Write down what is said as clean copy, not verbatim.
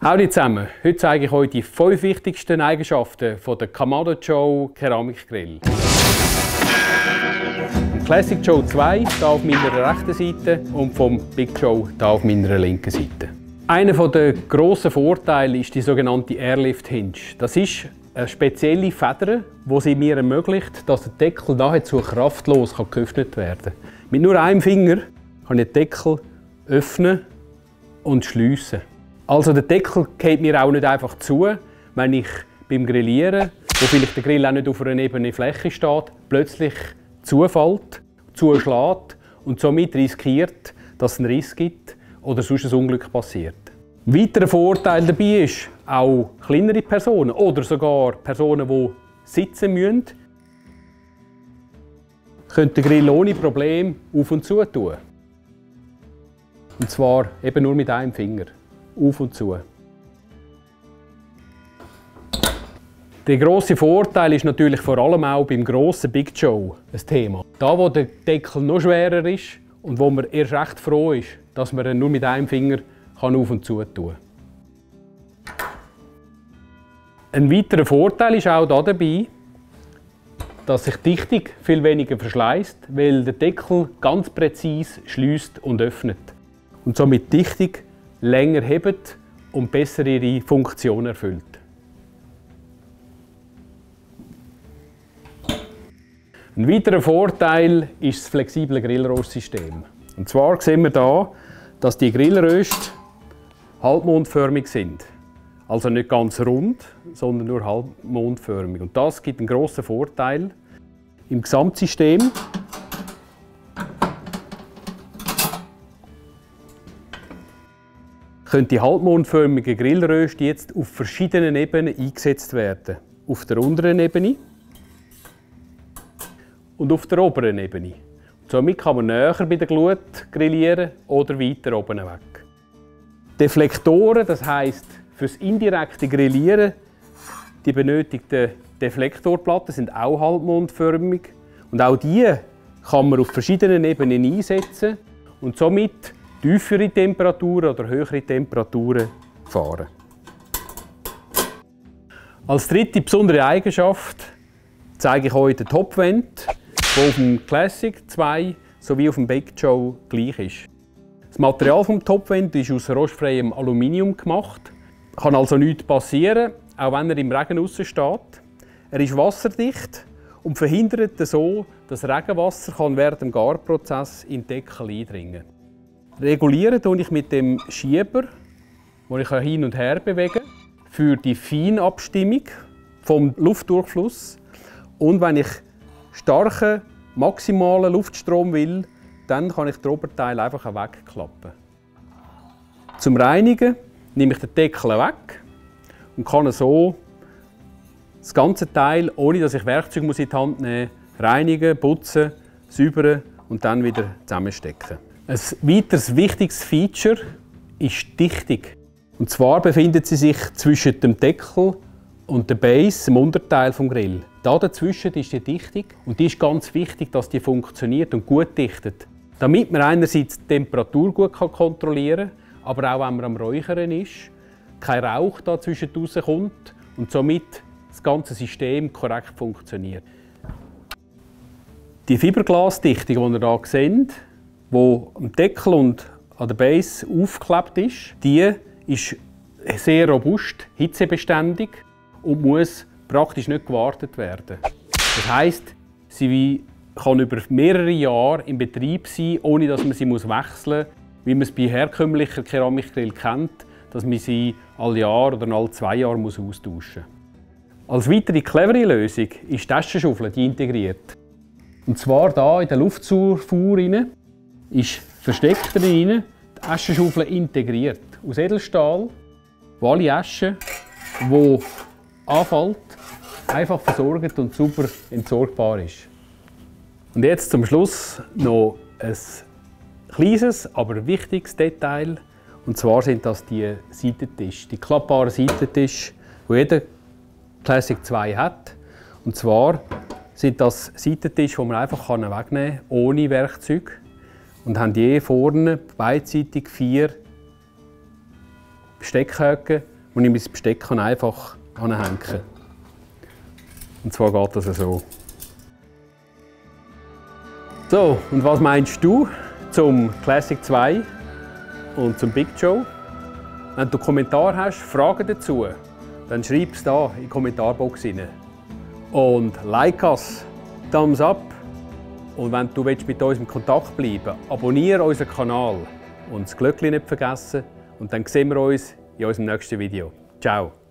Hallo zusammen, heute zeige ich euch die 5 wichtigsten Eigenschaften der Kamado Joe Keramikgrill. Vom Classic Joe 2 hier auf meiner rechten Seite und vom Big Joe hier auf meiner linken Seite. Einer der grossen Vorteile ist die sogenannte Airlift Hinge. Das ist eine spezielle Feder, die sie mir ermöglicht, dass der Deckel nahezu kraftlos geöffnet werden kann. Mit nur einem Finger kann ich den Deckel öffnen und schliessen. Also der Deckel geht mir auch nicht einfach zu, wenn ich beim Grillieren, wo vielleicht der Grill auch nicht auf einer ebenen Fläche steht, plötzlich zufällt, zuschlägt und somit riskiert, dass es einen Riss gibt oder sonst ein Unglück passiert. Ein weiterer Vorteil dabei ist, auch kleinere Personen oder sogar Personen, die sitzen müssen, können den Grill ohne Problem auf und zu tun. Und zwar eben nur mit einem Finger. Auf und zu. Der grosse Vorteil ist natürlich vor allem auch beim grossen Big Joe ein Thema. Da, wo der Deckel noch schwerer ist und wo man erst recht froh ist, dass man ihn nur mit einem Finger auf und zu tun kann. Ein weiterer Vorteil ist auch dabei, dass sich die Dichtung viel weniger verschleißt, weil der Deckel ganz präzise schließt und öffnet. Und somit die Dichtung länger hebt und besser ihre Funktion erfüllt. Ein weiterer Vorteil ist das flexible Grillrostsystem. Und zwar sehen wir hier, dass die Grillröste halbmondförmig sind. Also nicht ganz rund, sondern nur halbmondförmig. Und das gibt einen grossen Vorteil im Gesamtsystem. Können die halbmondförmigen Grillröste jetzt auf verschiedenen Ebenen eingesetzt werden. Auf der unteren Ebene und auf der oberen Ebene. Somit kann man näher bei der Glut grillieren oder weiter oben weg. Deflektoren, das heisst fürs indirekte Grillieren, die benötigten Deflektorplatten sind auch halbmondförmig. Und auch die kann man auf verschiedenen Ebenen einsetzen und somit tiefere Temperaturen oder höhere Temperaturen fahren. Als dritte besondere Eigenschaft zeige ich euch den Topvent, der auf dem Classic 2 sowie auf dem Big Joe gleich ist. Das Material des Topvent ist aus rostfreiem Aluminium gemacht. Kann also nichts passieren, auch wenn er im Regen draussen steht. Er ist wasserdicht und verhindert so, dass Regenwasser während dem Garprozess in den Deckel eindringen kann. Regulieren tue ich mit dem Schieber, den ich hin und her bewegen kann, für die Feinabstimmung vom Luftdurchfluss. Und wenn ich starken, maximalen Luftstrom will, dann kann ich den Oberteil einfach wegklappen. Zum Reinigen nehme ich den Deckel weg und kann so das ganze Teil, ohne dass ich Werkzeug in die Hand nehmen muss, reinigen, putzen, säubern und dann wieder zusammenstecken. Ein weiteres wichtiges Feature ist die Dichtung. Und zwar befindet sie sich zwischen dem Deckel und der Base, dem Unterteil des Grill. Da dazwischen ist die Dichtung und die ist ganz wichtig, dass die funktioniert und gut dichtet. Damit man einerseits die Temperatur gut kontrollieren kann, aber auch wenn man am Räuchern ist, kein Rauch da zwischendurch kommt und somit das ganze System korrekt funktioniert. Die Fiberglasdichtung, die ihr hier seht, die am Deckel und an der Base aufgeklebt ist, die ist sehr robust, hitzebeständig und muss praktisch nicht gewartet werden. Das heisst, sie kann über mehrere Jahre im Betrieb sein, ohne dass man sie wechseln muss, wie man es bei herkömmlichen Keramikgrill kennt, dass man sie alle Jahr oder alle 2 Jahre austauschen muss. Als weitere clevere Lösung ist die Taschenschaufel, die integriert. Und zwar hier in der Luftzufuhr ist versteckt drin die Aschenschaufel integriert. Aus Edelstahl, wo alle Asche, die anfällt, einfach versorgt und super entsorgbar ist. Und jetzt zum Schluss noch ein kleines, aber wichtiges Detail. Und zwar sind das die Seitentische, die klappbaren Seitentische, die jeder Classic 2 hat. Und zwar sind das Seitentische, die man einfach wegnehmen kann, ohne Werkzeug. Und haben je vorne beidseitig 4 Steckhaken, wo ich mein Besteck einfach anhängen kann. Und zwar geht das so. So, und was meinst du zum Classic 2 und zum Big Joe? Wenn du Kommentare hast, Fragen dazu, dann schreib es da in die Kommentarbox rein. Und like us, Thumbs up. Und wenn du mit uns in Kontakt bleiben willst, abonniere unseren Kanal und das Glöckchen nicht vergessen. Und dann sehen wir uns in unserem nächsten Video. Ciao!